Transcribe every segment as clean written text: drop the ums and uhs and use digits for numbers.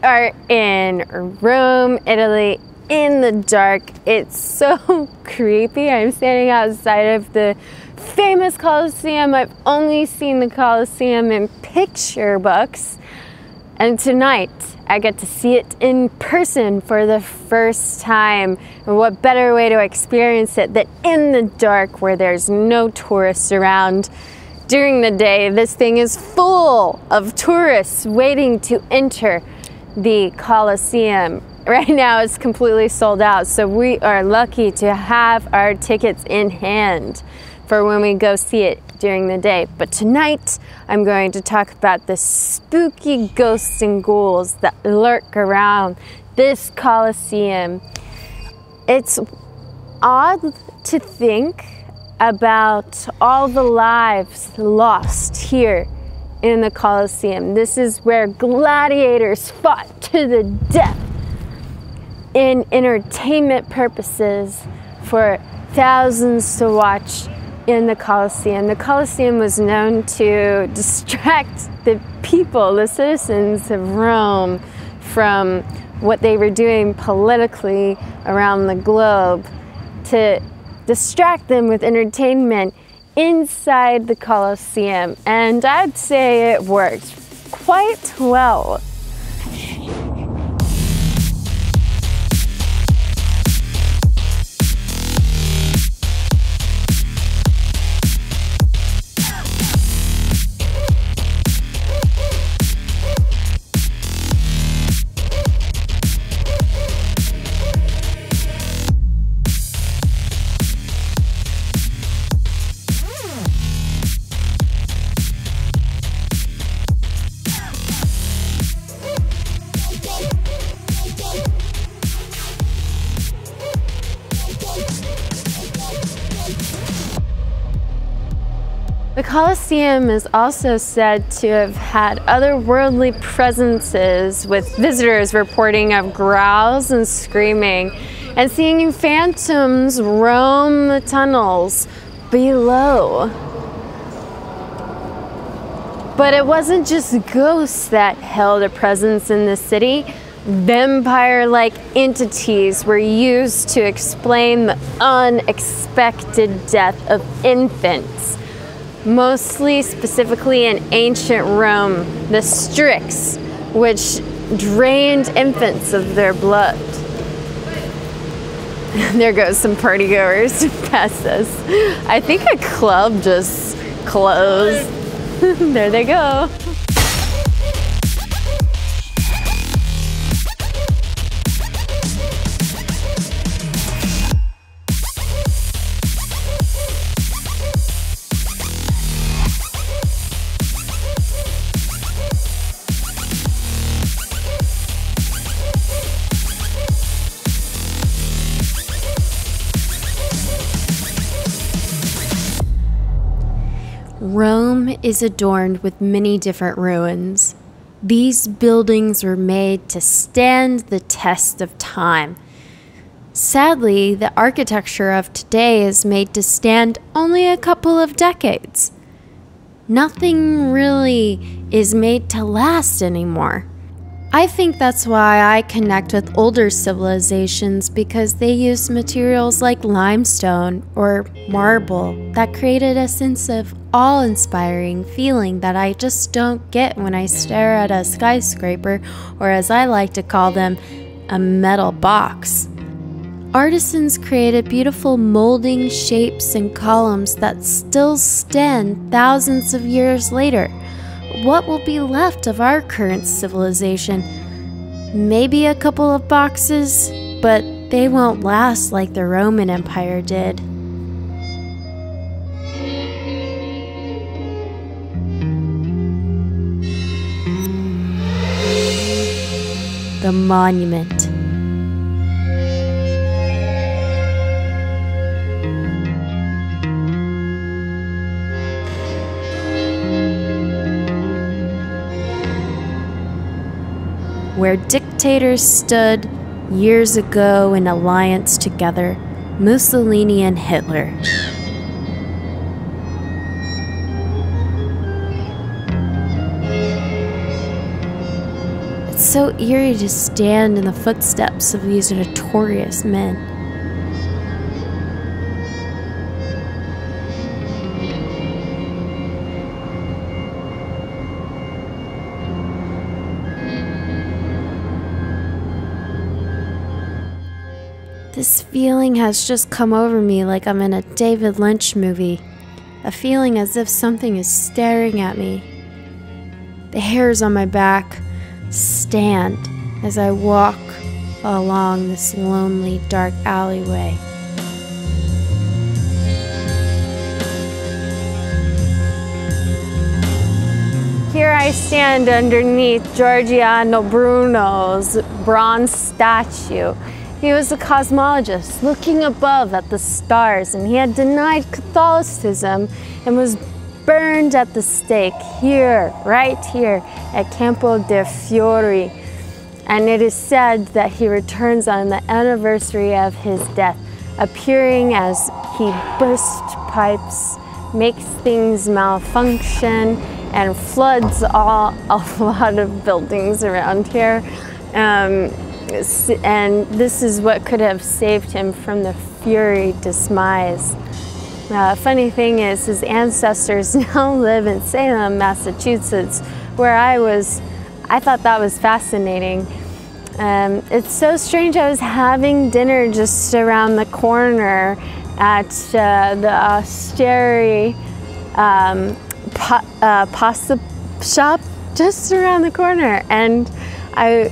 are in Rome, Italy, in the dark. It's so creepy. I'm standing outside of the famous Colosseum. I've only seen the Colosseum in picture books, and tonight I get to see it in person for the first time. And what better way to experience it than in the dark where there's no tourists around. During the day, this thing is full of tourists waiting to enter the Colosseum. Right now it's completely sold out, so we are lucky to have our tickets in hand for when we go see it during the day. But tonight I'm going to talk about the spooky ghosts and ghouls that lurk around this Colosseum. It's odd to think about all the lives lost here in the Colosseum. This is where gladiators fought to the death in entertainment purposes for thousands to watch in the Colosseum. The Colosseum was known to distract the people, the citizens of Rome, from what they were doing politically around the globe, to distract them with entertainment inside the Colosseum. And I'd say it worked quite well. The Colosseum is also said to have had otherworldly presences, with visitors reporting of growls and screaming, and seeing phantoms roam the tunnels below. But it wasn't just ghosts that held a presence in the city. Vampire-like entities were used to explain the unexpected death of infants. Mostly, specifically in ancient Rome, the Strix, which drained infants of their blood. There goes some partygoers past us. I think a club just closed. There they go. Rome is adorned with many different ruins. These buildings were made to stand the test of time. Sadly, the architecture of today is made to stand only a couple of decades. Nothing really is made to last anymore. I think that's why I connect with older civilizations, because they used materials like limestone or marble that created a sense of awe-inspiring feeling that I just don't get when I stare at a skyscraper, or as I like to call them, a metal box. Artisans created beautiful molding shapes and columns that still stand thousands of years later. What will be left of our current civilization? Maybe a couple of boxes, but they won't last like the Roman Empire did. The monument. Where dictators stood years ago in alliance together, Mussolini and Hitler. It's so eerie to stand in the footsteps of these notorious men. This feeling has just come over me like I'm in a David Lynch movie. A feeling as if something is staring at me. The hairs on my back stand as I walk along this lonely, dark alleyway. Here I stand underneath Giordano Bruno's bronze statue. He was a cosmologist looking above at the stars, and he had denied Catholicism and was burned at the stake here, right here at Campo de' Fiori. And it is said that he returns on the anniversary of his death, appearing as he bursts pipes, makes things malfunction, and floods a lot of buildings around here. And this is what could have saved him from the Fury demise. Funny thing is, his ancestors now live in Salem, Massachusetts, where I thought that was fascinating. It's so strange. I was having dinner just around the corner at the Osteri pasta shop just around the corner, and I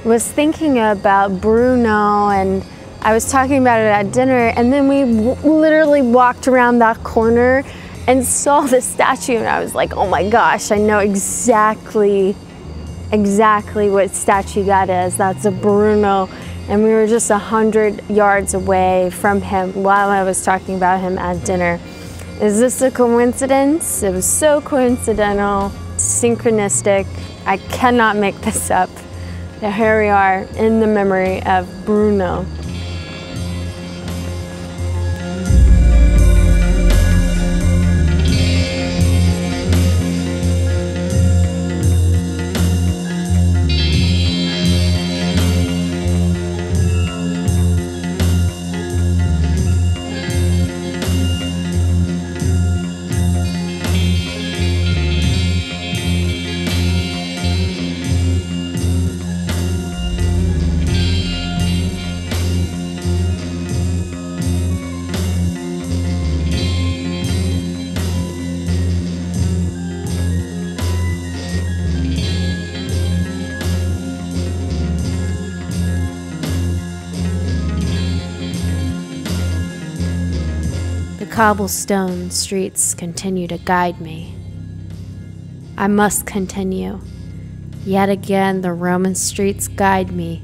was thinking about Bruno, and I was talking about it at dinner, and then we literally walked around that corner and saw the statue, and I was like, oh my gosh, I know exactly what statue that is. That's a Bruno. And we were just 100 yards away from him while I was talking about him at dinner. Is this a coincidence? It was so coincidental, synchronistic. I cannot make this up. Here we are in the memory of Bruno. Cobblestone streets continue to guide me. I must continue. Yet again, the Roman streets guide me.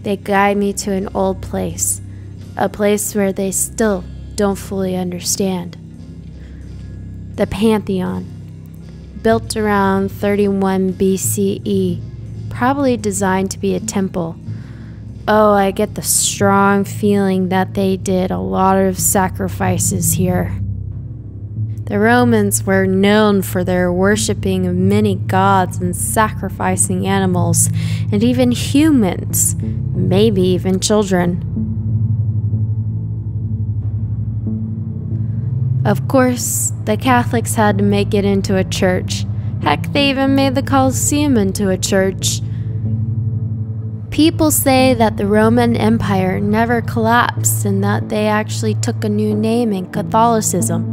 They guide me to an old place, a place where they still don't fully understand. The Pantheon, built around 31 BCE, probably designed to be a temple. Oh, I get the strong feeling that they did a lot of sacrifices here. The Romans were known for their worshipping of many gods and sacrificing animals, and even humans, maybe even children. Of course, the Catholics had to make it into a church. Heck, they even made the Colosseum into a church. People say that the Roman Empire never collapsed and that they actually took a new name in Catholicism.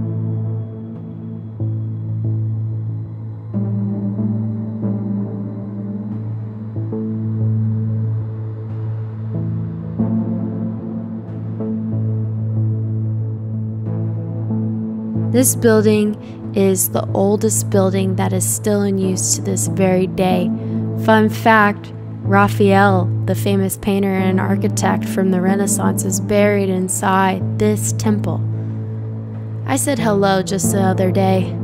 This building is the oldest building that is still in use to this very day. Fun fact, Raphael, the famous painter and architect from the Renaissance, is buried inside this temple. I said hello just the other day.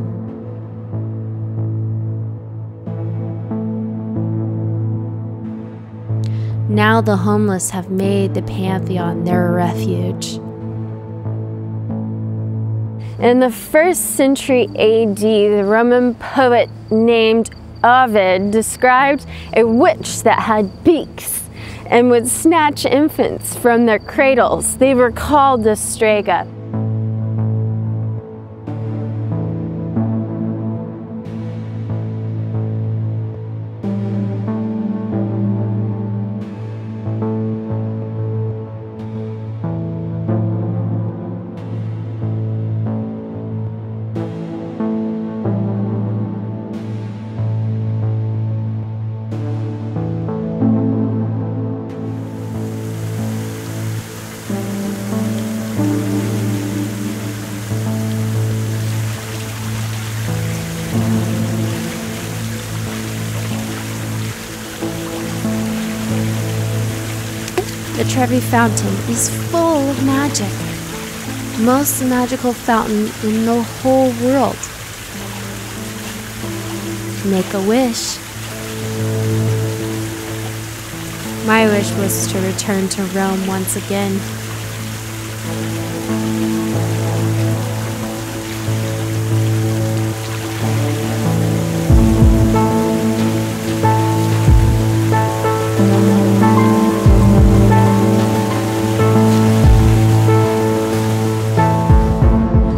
Now the homeless have made the Pantheon their refuge. In the 1st century AD, the Roman poet named Ovid described a witch that had beaks and would snatch infants from their cradles. They were called the strega. The Trevi Fountain is full of magic. Most magical fountain in the whole world. Make a wish. My wish was to return to Rome once again.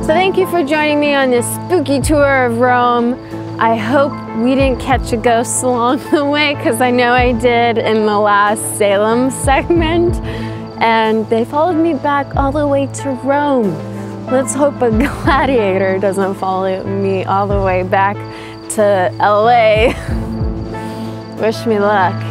Thank you for joining me on this spooky tour of Rome. I hope we didn't catch a ghost along the way, because I know I did in the last Salem segment, and they followed me back all the way to Rome. Let's hope a gladiator doesn't follow me all the way back to LA. Wish me luck.